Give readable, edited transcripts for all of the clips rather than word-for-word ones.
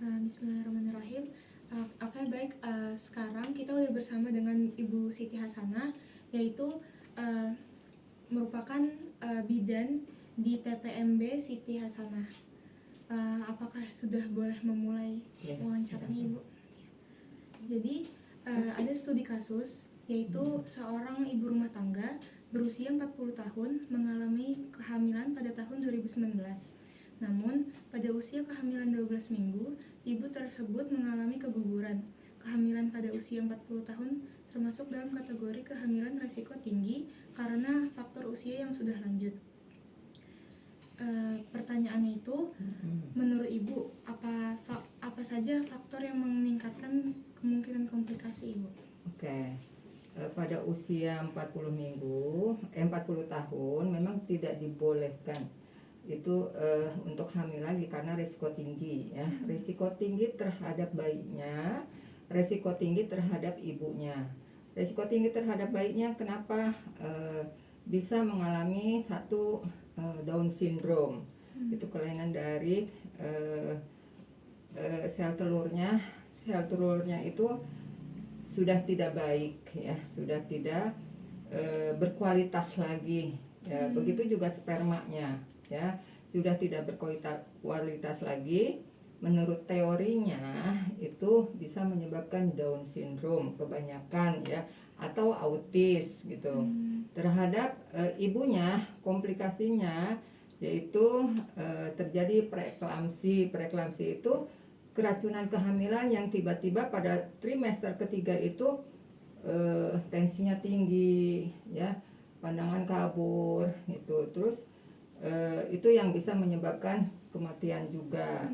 Bismillahirrahmanirrahim. Oke, baik. Sekarang kita udah bersama dengan Ibu Siti Hasanah, yaitu merupakan bidan di TPMB Siti Hasanah. Apakah sudah boleh memulai wawancaranya, Ibu? Jadi ada studi kasus, yaitu seorang ibu rumah tangga berusia 40 tahun mengalami kehamilan pada tahun 2019. Namun, pada usia kehamilan 12 minggu, ibu tersebut mengalami keguguran. Kehamilan pada usia 40 tahun termasuk dalam kategori kehamilan resiko tinggi karena faktor usia yang sudah lanjut. Pertanyaannya itu, menurut Ibu, apa saja faktor yang meningkatkan kemungkinan komplikasi, Ibu? Oke. Pada usia 40 tahun memang tidak dibolehkan itu untuk hamil lagi karena risiko tinggi ya. Risiko tinggi terhadap bayinya, risiko tinggi terhadap ibunya. Risiko tinggi terhadap bayinya kenapa? Bisa mengalami satu Down syndrome. Itu kelainan dari sel telurnya itu sudah tidak baik ya, sudah tidak berkualitas lagi ya. Begitu juga spermanya ya, sudah tidak berkualitas lagi. Menurut teorinya itu bisa menyebabkan Down syndrome kebanyakan ya, atau autis gitu. Terhadap ibunya komplikasinya yaitu terjadi preeklamsi. Preeklamsi itu keracunan kehamilan yang tiba-tiba pada trimester ketiga itu tensinya tinggi ya, pandangan kabur itu. Terus itu yang bisa menyebabkan kematian juga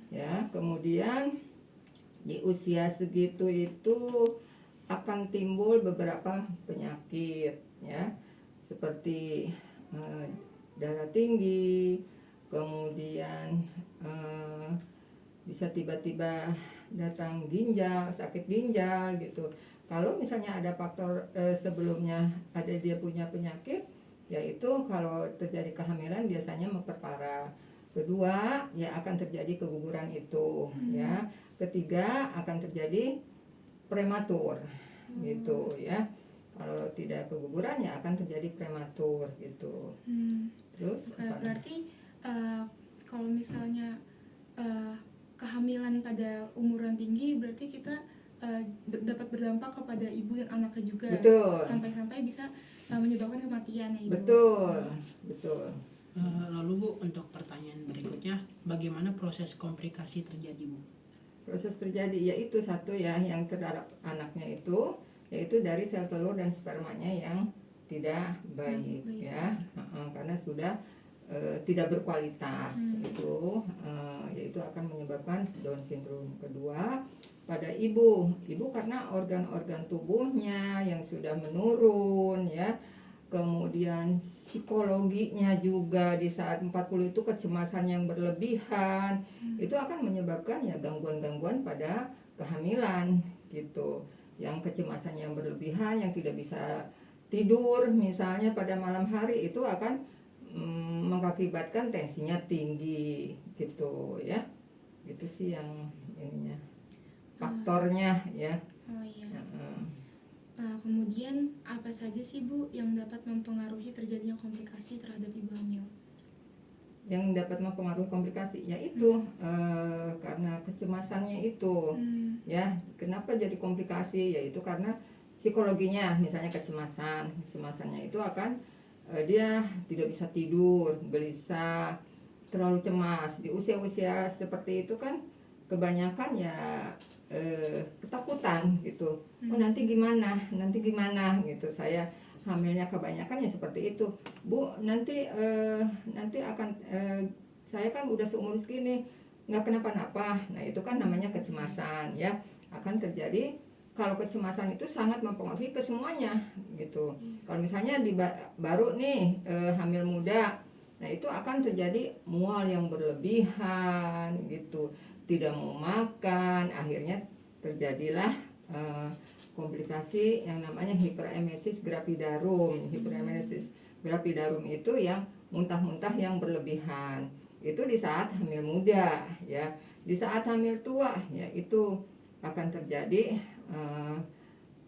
ya. Kemudian di usia segitu itu akan timbul beberapa penyakit ya, seperti darah tinggi, kemudian bisa tiba-tiba datang ginjal, sakit ginjal gitu. Kalau misalnya ada faktor sebelumnya ada dia punya penyakit, yaitu kalau terjadi kehamilan biasanya memperparah. Kedua, ya akan terjadi keguguran itu ya. Ketiga, akan terjadi prematur gitu ya. Kalau tidak keguguran ya akan terjadi prematur gitu. Terus berarti kalau misalnya kehamilan pada umuran tinggi berarti kita dapat berdampak kepada ibu dan anaknya juga. Betul. Sampai-sampai bisa menyebabkan kematian ya, Ibu. Betul. Lalu Bu, untuk pertanyaan berikutnya, bagaimana proses komplikasi terjadi, Bu? Proses terjadi yaitu satu ya, yang terhadap anaknya itu yaitu dari sel telur dan spermanya yang tidak baik ya, karena sudah tidak berkualitas itu yaitu akan menyebabkan Down syndrome. Kedua, pada ibu karena organ-organ tubuhnya yang sudah menurun ya. Kemudian psikologinya juga di saat 40 itu kecemasan yang berlebihan, itu akan menyebabkan ya gangguan-gangguan pada kehamilan gitu. Yang kecemasan yang berlebihan, yang tidak bisa tidur misalnya pada malam hari, itu akan mengakibatkan tensinya tinggi gitu ya. Gitu sih yang ininya, faktornya ya. Oh iya. Kemudian apa saja sih Bu yang dapat mempengaruhi terjadinya komplikasi terhadap ibu hamil? Yang dapat mempengaruhi komplikasi yaitu karena kecemasannya itu ya. Kenapa jadi komplikasi? Yaitu karena psikologinya, misalnya kecemasannya itu akan dia tidak bisa tidur, gelisah, terlalu cemas. Di usia-usia seperti itu kan kebanyakan ya ketakutan gitu. Oh nanti gimana gitu. Saya hamilnya kebanyakan ya seperti itu. Bu, nanti akan saya kan udah seumur segini nggak kenapa-napa. Nah itu kan namanya kecemasan ya. Akan terjadi kalau kecemasan itu sangat mempengaruhi ke semuanya gitu. Kalau misalnya baru nih hamil muda, nah itu akan terjadi mual yang berlebihan gitu, tidak mau makan, akhirnya terjadilah komplikasi yang namanya hiperemesis gravidarum. Hiperemesis gravidarum itu yang muntah-muntah yang berlebihan. Itu di saat hamil muda ya. Di saat hamil tua ya itu akan terjadi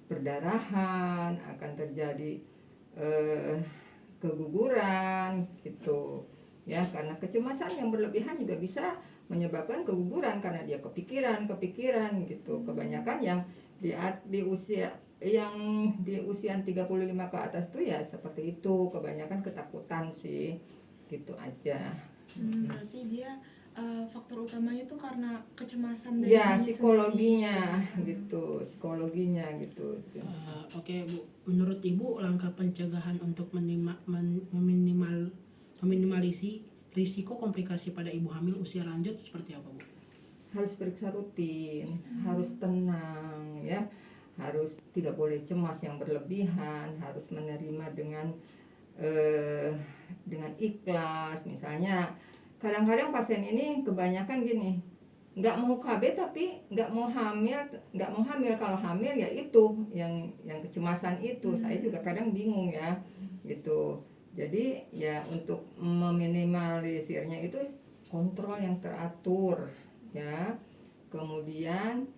perdarahan, akan terjadi keguguran gitu ya, karena kecemasan yang berlebihan juga bisa menyebabkan keguguran karena dia kepikiran gitu. Kebanyakan yang di usia 35 ke atas tuh ya seperti itu, kebanyakan ketakutan sih gitu aja. Berarti dia faktor utamanya tuh karena kecemasan dari Ya, dirinya psikologinya sendiri. gitu, psikologinya gitu. Oke Bu, menurut Ibu langkah pencegahan untuk meminimalisasi risiko komplikasi pada ibu hamil usia lanjut seperti apa Bu? Harus periksa rutin, harus tenang ya, harus tidak boleh cemas yang berlebihan, harus menerima dengan ikhlas. Misalnya kadang-kadang pasien ini kebanyakan gini, nggak mau KB tapi nggak mau hamil. Kalau hamil ya itu yang kecemasan itu. Saya juga kadang bingung ya gitu. Jadi ya untuk meminimalisirnya itu kontrol yang teratur ya, kemudian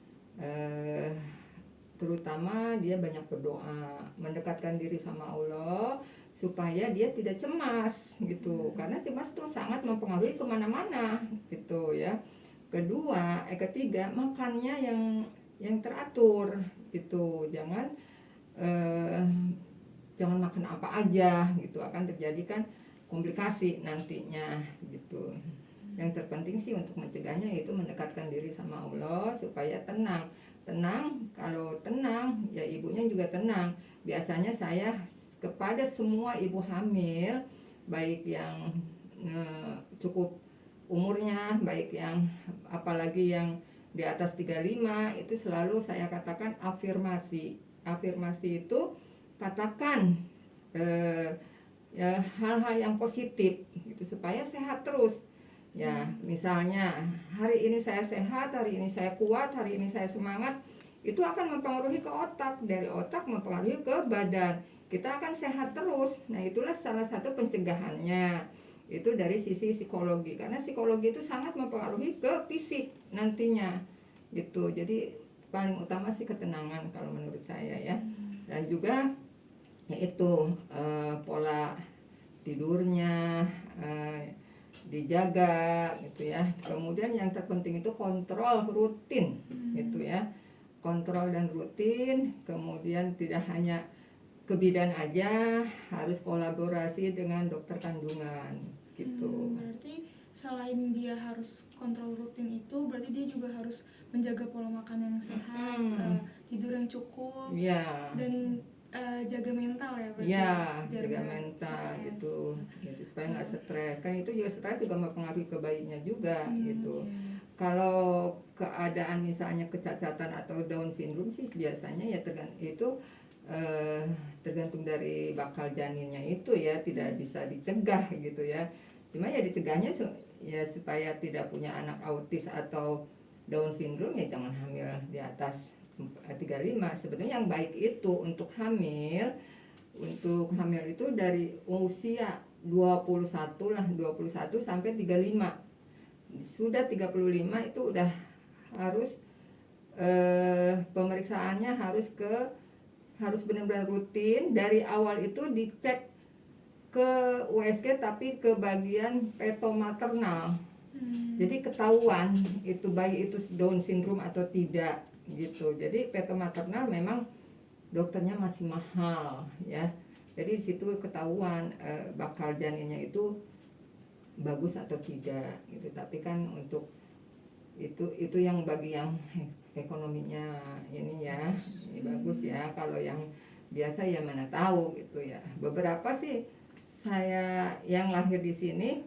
terutama dia banyak berdoa, mendekatkan diri sama Allah supaya dia tidak cemas gitu, karena cemas tuh sangat mempengaruhi kemana-mana gitu ya. Ketiga, makannya yang teratur gitu, jangan makan apa aja gitu, akan terjadi kan komplikasi nantinya gitu. Yang terpenting sih untuk mencegahnya yaitu mendekatkan diri sama Allah supaya tenang. Kalau tenang ya ibunya juga tenang. Biasanya saya kepada semua ibu hamil, baik yang cukup umurnya, baik yang apalagi yang di atas 35, itu selalu saya katakan afirmasi. Afirmasi itu katakan ya, hal-hal yang positif gitu supaya sehat terus. Ya, misalnya hari ini saya sehat, hari ini saya kuat, hari ini saya semangat, itu akan mempengaruhi ke otak, dari otak mempengaruhi ke badan. Kita akan sehat terus. Nah, itulah salah satu pencegahannya. Itu dari sisi psikologi, karena psikologi itu sangat mempengaruhi ke fisik nantinya. Gitu. Jadi paling utama sih ketenangan kalau menurut saya ya. Dan juga yaitu pola tidurnya dijaga gitu ya. Kemudian yang terpenting itu kontrol rutin gitu ya, kontrol dan rutin. Kemudian tidak hanya ke bidan aja, harus kolaborasi dengan dokter kandungan gitu. Berarti selain dia harus kontrol rutin itu, berarti dia juga harus menjaga pola makan yang sehat, tidur yang cukup, dan jaga mental ya berarti. Biar jaga mental gitu supaya nggak stres. Kan itu juga stres juga mempengaruhi ke bayinya juga gitu. Kalau keadaan misalnya kecacatan atau Down syndrome sih biasanya ya tergantung dari bakal janinnya itu ya, tidak bisa dicegah gitu ya. Cuma ya dicegahnya ya supaya tidak punya anak autis atau Down syndrome ya jangan hamil di atas 35. Sebetulnya yang baik itu untuk hamil itu dari usia 21 lah, 21 sampai 35. Sudah 35 itu udah harus pemeriksaannya harus benar-benar rutin. Dari awal itu dicek ke USG tapi ke bagian petomaternal. Jadi ketahuan itu bayi itu Down syndrome atau tidak gitu. Jadi petomaternal memang dokternya masih mahal ya. Jadi di situ ketahuan bakal janinnya itu bagus atau tidak gitu. Tapi kan untuk itu yang bagi yang ekonominya ini ya, ini bagus ya. Kalau yang biasa ya mana tahu gitu ya. Beberapa sih saya yang lahir di sini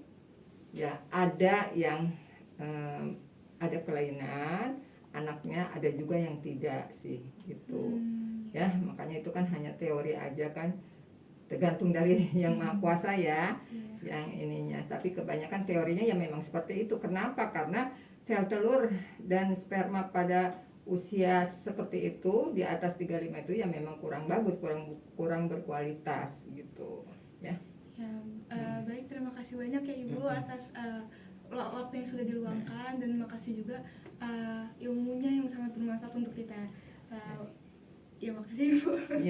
ya ada yang ada kelainan anaknya, ada juga yang tidak sih gitu ya. Makanya itu kan hanya teori aja kan, tergantung dari yang maha kuasa ya yang ininya. Tapi kebanyakan teorinya ya memang seperti itu. Kenapa? Karena sel telur dan sperma pada usia seperti itu di atas 35 itu ya memang kurang bagus, kurang berkualitas gitu ya. Baik, terima kasih banyak ya Ibu atas waktu yang sudah diluangkan, dan makasih juga ilmunya yang sangat bermanfaat untuk kita. Ya makasih Ibu.